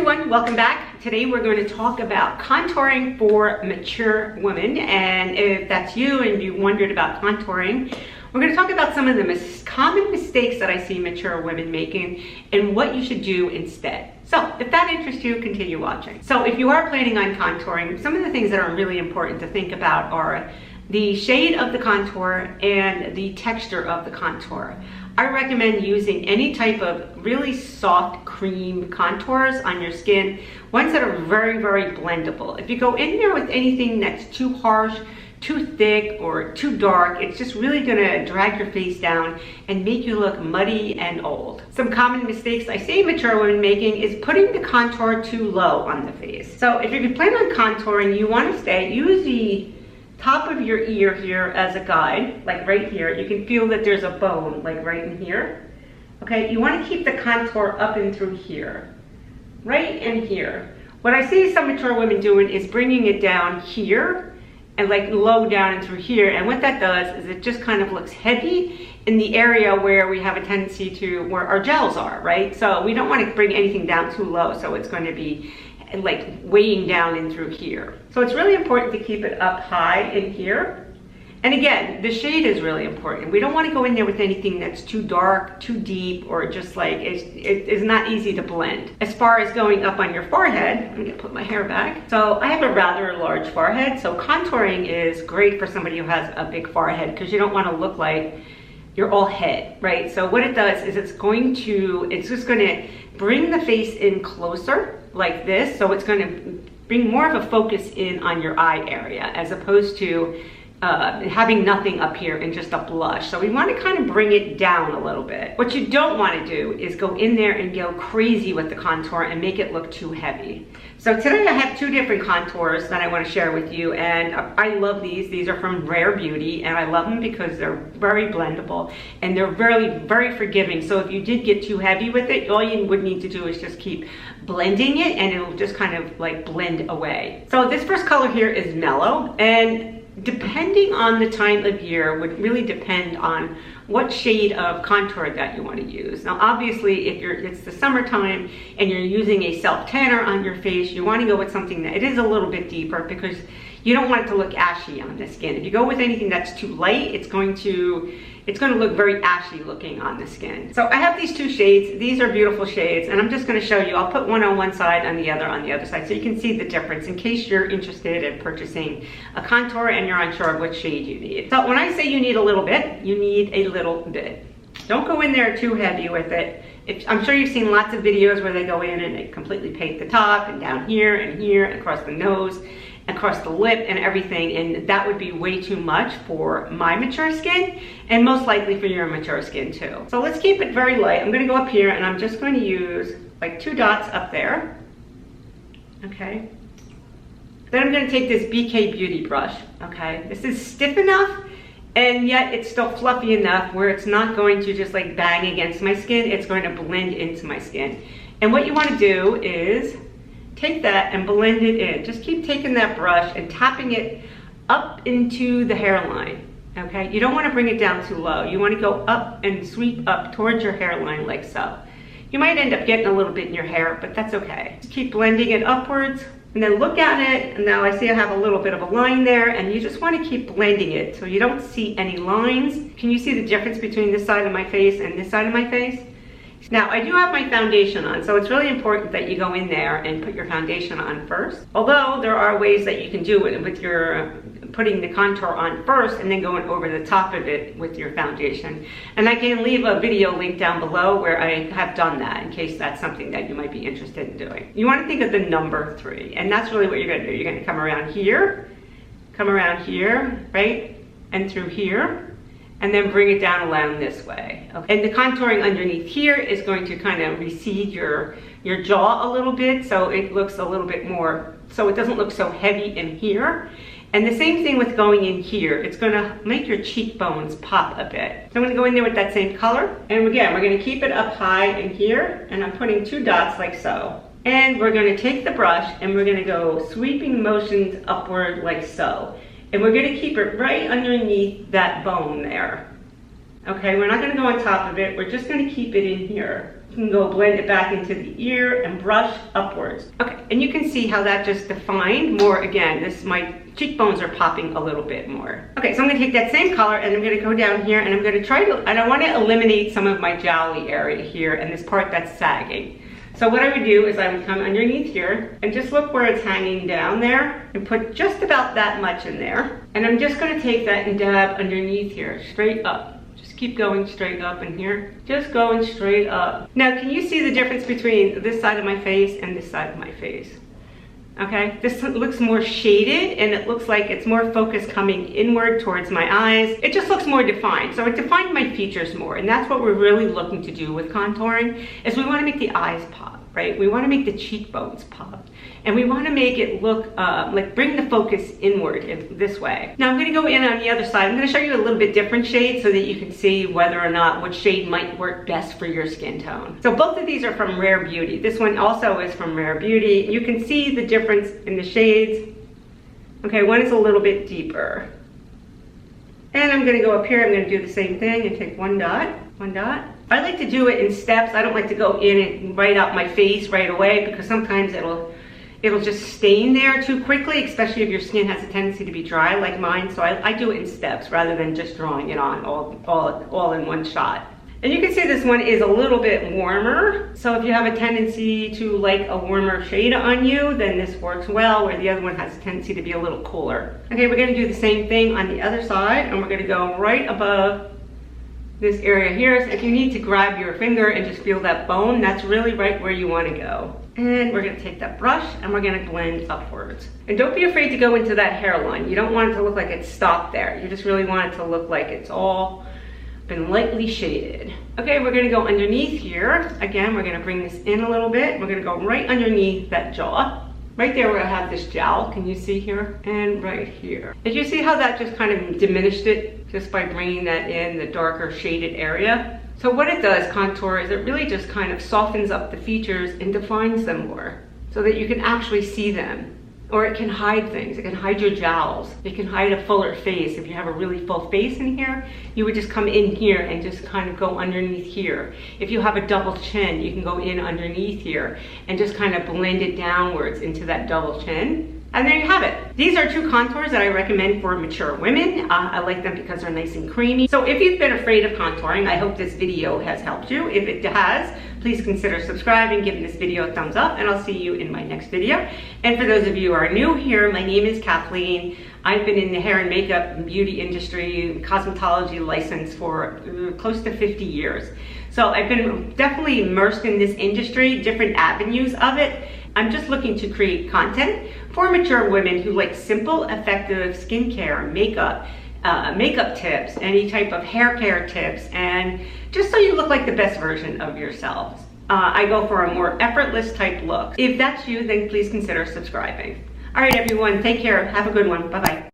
everyone, welcome back. Today we're going to talk about contouring for mature women, and if that's you and you wondered about contouring, we're going to talk about some of the common mistakes that I see mature women making and what you should do instead. So if that interests you, continue watching. So if you are planning on contouring, some of the things that are really important to think about are the shade of the contour and the texture of the contour. I recommend using any type of really soft cream contours on your skin, ones that are very, very blendable. If you go in there with anything that's too harsh, too thick, or too dark, it's just really gonna drag your face down and make you look muddy and old. Some common mistakes I see mature women making is putting the contour too low on the face. So if you plan on contouring, you wanna use the top of your ear here as a guide, like right here. You can feel that there's a bone, like right in here. Okay, you want to keep the contour up and through here, right in here. What I see some mature women doing is bringing it down here and like low down and through here. And what that does is it just kind of looks heavy in the area where we have a tendency to, where our jowls are, right? So we don't want to bring anything down too low, so it's going to be like weighing down in through here. So it's really important to keep it up high in here. And again, the shade is really important. We don't want to go in there with anything that's too dark, too deep, or just like, it is not easy to blend. As far as going up on your forehead, I'm gonna put my hair back. So I have a rather large forehead, so contouring is great for somebody who has a big forehead because you don't want to look like you're all head, right? So what it does is it's just gonna bring the face in closer like this. So it's gonna bring more of a focus in on your eye area as opposed to having nothing up here and just a blush. So we want to kind of bring it down a little bit. What you don't want to do is go in there and go crazy with the contour and make it look too heavy. So today I have two different contours that I want to share with you, and I love these. These are from Rare Beauty, and I love them because they're very blendable and they're very, very forgiving. So if you did get too heavy with it, all you would need to do is just keep blending it and it'll just kind of like blend away. So this first color here is Mellow, and depending on the time of year would really depend on what shade of contour that you want to use. Now obviously if it's the summertime and you're using a self tanner on your face, you want to go with something that it is a little bit deeper because you don't want it to look ashy on the skin. If you go with anything that's too light, it's going to look very ashy looking on the skin. So I have these two shades. These are beautiful shades, and I'm just going to show you. I'll put one on one side and the other on the other side so you can see the difference in case you're interested in purchasing a contour and you're unsure of which shade you need. So when I say you need a little bit, you need a little bit. Don't go in there too heavy with it. I'm sure you've seen lots of videos where they go in and they completely paint the top and down here and across the nose, across the lip and everything, and that would be way too much for my mature skin and most likely for your mature skin too. So let's keep it very light. I'm going to go up here and I'm just going to use like 2 dots up there. Okay. Then I'm going to take this BK Beauty brush. Okay. This is stiff enough and yet it's still fluffy enough where it's not going to just like bang against my skin. It's going to blend into my skin. And what you want to do is take that and blend it in. Just keep taking that brush and tapping it up into the hairline, okay? You don't want to bring it down too low. You want to go up and sweep up towards your hairline like so. You might end up getting a little bit in your hair, but that's okay. Just keep blending it upwards and then look at it. And now I see I have a little bit of a line there, and you just want to keep blending it so you don't see any lines. Can you see the difference between this side of my face and this side of my face? Now, I do have my foundation on, so it's really important that you go in there and put your foundation on first. Although there are ways that you can do it with your putting the contour on first and then going over the top of it with your foundation. And I can leave a video link down below where I have done that in case that's something that you might be interested in doing. You want to think of the number 3, and that's really what you're going to do. You're going to come around here, right, and through here, and then bring it down around this way. Okay. And the contouring underneath here is going to kind of recede your jaw a little bit, so it looks a little bit more, so it doesn't look so heavy in here. And the same thing with going in here. It's gonna make your cheekbones pop a bit. So I'm gonna go in there with that same color. And again, we're gonna keep it up high in here, and I'm putting 2 dots like so. And we're gonna take the brush and we're gonna go sweeping motions upward like so. And we're gonna keep it right underneath that bone there. Okay, we're not gonna go on top of it. We're just gonna keep it in here. You can go blend it back into the ear and brush upwards. Okay, and you can see how that just defined more. Again, my cheekbones are popping a little bit more. Okay, so I'm gonna take that same color and I'm gonna go down here and I'm gonna and I wanna eliminate some of my jowly area here and this part that's sagging. So what I would do is I would come underneath here and just look where it's hanging down there and put just about that much in there. And I'm just gonna take that and dab underneath here, straight up. Keep going straight up in here, just going straight up. Now, can you see the difference between this side of my face and this side of my face? Okay, this looks more shaded and it looks like it's more focus coming inward towards my eyes. It just looks more defined. So it defined my features more, and that's what we're really looking to do with contouring, is we wanna make the eyes pop, right? We wanna make the cheekbones pop. And we want to make it look like bring the focus inward in this way. Now I'm going to go in on the other side. I'm going to show you a little bit different shade so that you can see whether or not which shade might work best for your skin tone. So both of these are from Rare Beauty. This one also is from Rare Beauty. You can see the difference in the shades. Okay, one is a little bit deeper. And I'm going to go up here. I'm going to do the same thing and take one dot. I like to do it in steps. I don't like to go in and right up my face right away because sometimes it'll just stain there too quickly, especially if your skin has a tendency to be dry like mine. So I do it in steps rather than just drawing it on all in one shot. And you can see this one is a little bit warmer. So if you have a tendency to like a warmer shade on you, then this works well, where the other one has a tendency to be a little cooler. Okay, we're gonna do the same thing on the other side, and we're gonna go right above this area here. So if you need to grab your finger and just feel that bone, that's really right where you wanna go. And we're gonna take that brush and we're gonna blend upwards. And don't be afraid to go into that hairline. You don't want it to look like it's stopped there. You just really want it to look like it's all been lightly shaded. Okay, we're gonna go underneath here. Again, we're gonna bring this in a little bit. We're gonna go right underneath that jaw. Right there where I have this jowl, can you see here? And right here. Did you see how that just kind of diminished it just by bringing that in the darker shaded area? So what it does, contour, is it really just kind of softens up the features and defines them more so that you can actually see them. Or it can hide things. It can hide your jowls. It can hide a fuller face. If you have a really full face in here, you would just come in here and just kind of go underneath here. If you have a double chin, you can go in underneath here and just kind of blend it downwards into that double chin. And there you have it. These are two contours that I recommend for mature women. I like them because they're nice and creamy. So if you've been afraid of contouring, I hope this video has helped you. If it has, please consider subscribing, giving this video a thumbs up, and I'll see you in my next video. And for those of you who are new here, my name is Kathleen. I've been in the hair and makeup and beauty industry, cosmetology license for close to 50 years. So I've been definitely immersed in this industry, different avenues of it. I'm just looking to create content for mature women who like simple, effective skincare, makeup tips, any type of hair care tips, and just so you look like the best version of yourselves. I go for a more effortless type look. If that's you, then please consider subscribing. All right, everyone, take care. Have a good one. Bye-bye.